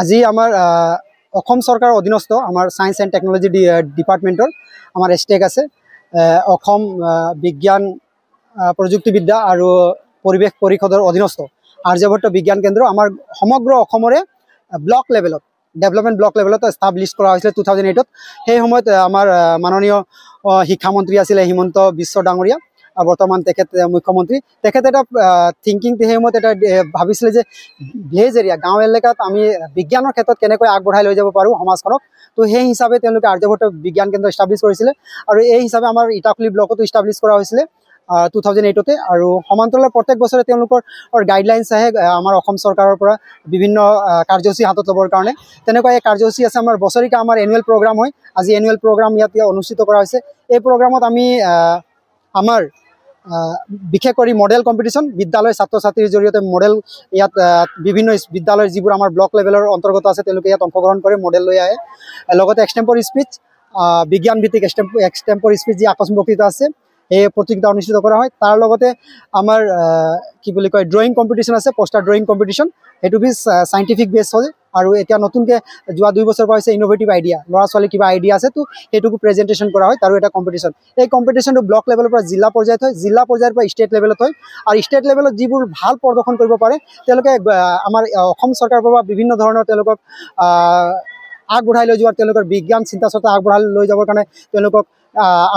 আজি আমাৰ অসম চৰকাৰৰ অধীনস্থ আমাৰ সায়েন্স এণ্ড টেকনলজি ডিপাৰ্টমেণ্টৰ আমাৰ ষ্টেক আছে অসম বিজ্ঞান প্ৰযুক্তিবিদ্যা আৰু পৰিৱেশ পৰিষদৰ অধীনস্থ আৰ্যভট্ট বিজ্ঞান কেন্দ্ৰ আমাৰ সমগ্ৰ অসমৰে ব্লক লেভেলত ডেভেলপমেণ্ট ব্লক লেভেলত এষ্টাব্লিছ কৰা হৈছিলে 2008 সেই সময়ত আমাৰ মাননীয় শিক্ষামন্ত্ৰী আছিলে হিমন্ত বিশ্ব ডাঙৰীয়া বৰ্তমান তেখেত মুখ্যমন্ত্ৰী তেখেত এটা থিংকিং সেই সময়ত এটা ভাবিছিলে যে ভিলেজ এৰিয়া গাঁও এলেকাত আমি বিজ্ঞানৰ ক্ষেত্ৰত কেনেকৈ আগবঢ়াই লৈ যাব পাৰোঁ সমাজখনক তো সেই হিচাপে তেওঁলোকে আৰ্যভট্ট বিজ্ঞান কেন্দ্ৰ এষ্টাব্লিছ কৰিছিলে আৰু এই হিচাপে আমাৰ ইটাখুলি ব্লকতো এষ্টাব্লিছ কৰা হৈছিলে 2008 আৰু সমান্তৰালে প্ৰত্যেক বছৰে তেওঁলোকৰ গাইডলাইনছ আহে আমাৰ অসম চৰকাৰৰ পৰা বিভিন্ন কাৰ্যসূচী হাতত ল'বৰ কাৰণে তেনেকুৱা এক কাৰ্যসূচী আছে আমাৰ বছৰিকা আমাৰ এনুৱেল প্ৰগ্ৰাম হয় আজি এনুৱেল প্ৰগ্ৰাম ইয়াত অনুষ্ঠিত কৰা হৈছে এই প্ৰগ্ৰামত আমি আমাৰ বিশেষ কৰি মডেল কম্পিটিশ্যন বিদ্যালয়ৰ ছাত্ৰ ছাত্ৰীৰ জৰিয়তে মডেল ইয়াত বিভিন্ন বিদ্যালয়ৰ যিবোৰ আমাৰ ব্লক লেভেলৰ অন্তৰ্গত আছে তেওঁলোকে ইয়াত অংশগ্ৰহণ কৰে মডেল লৈ আহে লগতে এক্সটেম্পৰ স্পীচ বিজ্ঞান ভিত্তিক এক্সটেম্পৰ স্পীচ যি আকস্মিক বক্তৃতা আছে এই প্ৰতিযোগিতা অনুষ্ঠিত কৰা হয় তাৰ লগতে আমাৰ কি বুলি কয় ড্ৰয়িং কম্পিটিশ্যন আছে পোষ্টাৰ ড্ৰয়িং কম্পিটিশ্যন সেইটো বি সাইণ্টিফিক বেছ হয় আৰু এতিয়া নতুনকৈ যোৱা 2 বছৰ পৰা হৈছে ইনোভেটিভ আইডিয়া ল'ৰা ছোৱালী কিবা আইডিয়া আছে তো সেইটোকো প্ৰেজেণ্টেশ্যন কৰা হয় তাৰো এটা কম্পিটিশ্যন এই কম্পিটিশ্যনটো ব্লক লেভেলৰ পৰা জিলা পৰ্যায়ত হয় জিলা পৰ্যায়ৰ পৰা ষ্টেট লেভেলত হয় আৰু ষ্টেট লেভেলত যিবোৰ ভাল প্ৰদৰ্শন কৰিব পাৰে তেওঁলোকে আমাৰ অসম চৰকাৰৰ পৰা বিভিন্ন ধৰণৰ তেওঁলোকক আগবঢ়াই লৈ যোৱাৰ তেওঁলোকৰ বিজ্ঞান চিন্তা চৰ্চা আগবঢ়াই লৈ যাবৰ কাৰণে তেওঁলোকক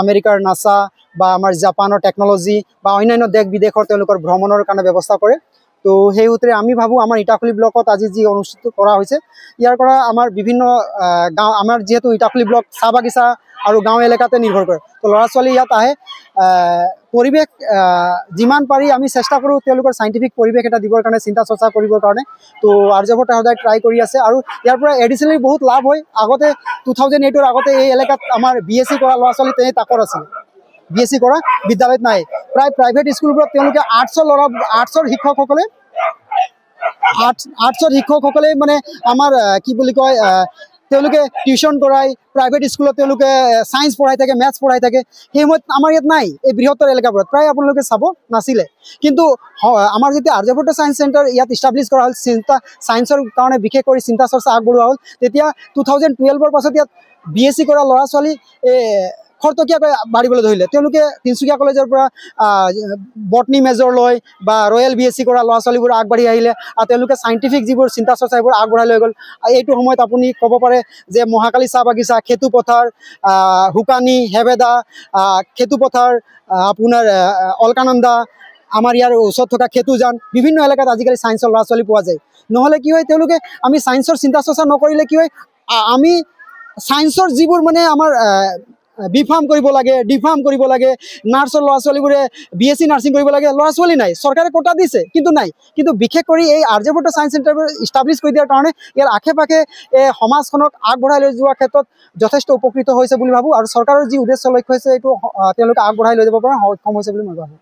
আমেৰিকাৰ নাছা বা আমাৰ জাপানৰ টেকনলজি বা অন্যান্য দেশ বিদেশৰ তেওঁলোকৰ ভ্ৰমণৰ কাৰণে ব্যৱস্থা কৰে তো সেই সূত্ৰে আমি ভাবোঁ আমাৰ ইটাখুলি ব্লকত আজি যি অনুষ্ঠিত কৰা হৈছে ইয়াৰ পৰা আমাৰ বিভিন্ন গাঁও আমাৰ যিহেতু ইটাখুলি ব্লক চাহ বাগিচা আৰু গাঁও এলেকাতে নিৰ্ভৰ কৰে তো ল'ৰা ছোৱালী ইয়াত আহে পৰিৱেশ যিমান পাৰি আমি চেষ্টা কৰোঁ তেওঁলোকৰ চাইণ্টিফিক পৰিৱেশ এটা দিবৰ কাৰণে চিন্তা চৰ্চা কৰিবৰ কাৰণে তো আৰ্যভট্ট সদায় ট্ৰাই কৰি আছে আৰু ইয়াৰ পৰা এডিশ্যনেলি বহুত লাভ হয় আগতে 2008 আগতে এই এলেকাত আমাৰ BSc কৰা ল'ৰা ছোৱালী তেনেই তাকৰ আছিল BSc কৰা বিদ্যালয়ত নাই প্ৰায় প্ৰাইভেট স্কুলবোৰত তেওঁলোকে আৰ্টছৰ শিক্ষকসকলে মানে আমাৰ কি বুলি কয় তেওঁলোকে টিউশ্যন কৰাই প্ৰাইভেট স্কুলত তেওঁলোকে ছায়েন্স পঢ়াই থাকে মেথছ পঢ়াই থাকে সেই সময়ত আমাৰ ইয়াত নাই এই বৃহত্তৰ এলেকাবোৰত প্ৰায় আপোনালোকে চাব নাছিলে কিন্তু আমাৰ যেতিয়া আৰ্যভট্ট ছায়েন্স চেণ্টাৰ ইয়াত ইষ্টাব্লিছ কৰা হ'ল ছায়েন্সৰ কাৰণে বিশেষ কৰি চিন্তা চৰ্চা আগবঢ়োৱা হ'ল তেতিয়া 2012 পাছত ইয়াত BSc কৰা ল'ৰা ছোৱালী খৰতকীয়াকৈ বাঢ়িবলৈ ধৰিলে তেওঁলোকে তিনিচুকীয়া কলেজৰ পৰা বটনী মেজৰ লৈ বা ৰয়েল BSc কৰা ল'ৰা ছোৱালীবোৰ আগবাঢ়ি আহিলে আৰু তেওঁলোকে চাইণ্টিফিক যিবোৰ চিন্তা চৰ্চা এইবোৰ আগবঢ়াই লৈ গ'ল এইটো সময়ত আপুনি ক'ব পাৰে যে মহাকালী চাহ বাগিচা খেতুপথাৰ হুকানি হেবেদা খেতুপথাৰ আপোনাৰ অলকানন্দা আমাৰ ইয়াৰ ওচৰত থকা খেতুজান বিভিন্ন এলেকাত আজিকালি ছায়েন্সৰ ল'ৰা ছোৱালী পোৱা যায় নহ'লে কি হয় তেওঁলোকে আমি ছায়েন্সৰ চিন্তা চৰ্চা নকৰিলে কি হয় আমি ছায়েন্সৰ যিবোৰ মানে আমাৰ বিফাৰ্ম কৰিব লাগে ডিফাৰ্ম কৰিব লাগে নাৰ্ছৰ ল'ৰা ছোৱালীবোৰে BSc নাৰ্ছিং কৰিব লাগে ল'ৰা ছোৱালী নাই চৰকাৰে কোটা দিছে কিন্তু নাই কিন্তু বিশেষ কৰি এই আৰ্যভট্ট ছায়েন্স চেণ্টাৰবোৰ ইষ্টাব্লিছ কৰি দিয়াৰ কাৰণে ইয়াৰ আশে পাশে এই সমাজখনক আগবঢ়াই লৈ যোৱাৰ ক্ষেত্ৰত যথেষ্ট উপকৃত হৈছে বুলি ভাবোঁ আৰু চৰকাৰৰ যি উদ্দেশ্য লক্ষ্য হৈছে এইটো তেওঁলোকে আগবঢ়াই লৈ যাব পৰা সক্ষম হৈছে বুলি মই ভাবোঁ